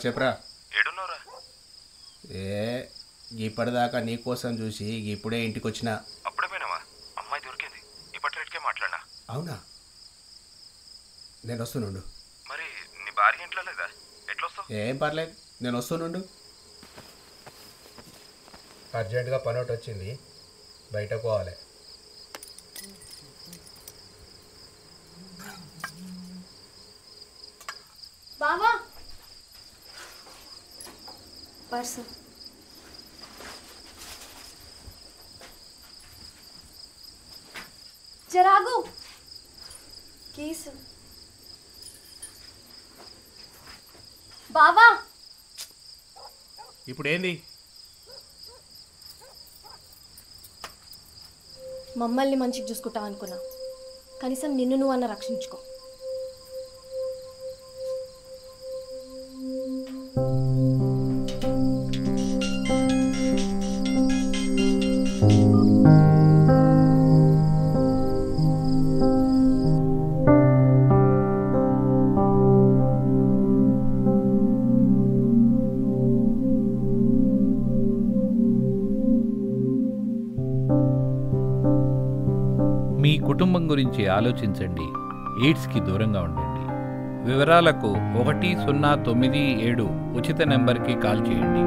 చెప్పరా. ఏడున్నావురా? ఇప్పటిదాకా నీకోసం చూసి ఇప్పుడే ఇంటికి వచ్చినా. అప్పుడే పోయినావా? అమ్మాయి దొరికింది, ఇప్పటికే మాట్లాడినా. అవునా? నేను వస్తునుండు. మరి నీ భార్య ఇంట్లో లేదా? ఎట్లా వస్తావు? ఏం పర్లేదు, నేను వస్తునుండు. అర్జెంటుగా పని ఒకటి వచ్చింది, బయటకు పోవాలి. బావా పర్సు జరాగు కేసు. బావా ఇప్పుడు ఏంది? మమ్మల్ని మంచిగా చూసుకుంటావు అనుకున్నా, కనీసం నిన్ను నువ్వు అన్న రక్షించుకో. మీ కుటుంబం గురించి ఆలోచించండి, ఎయిడ్స్కి దూరంగా ఉండండి. వివరాలకు 1097 ఉచిత నెంబర్కి కాల్ చేయండి.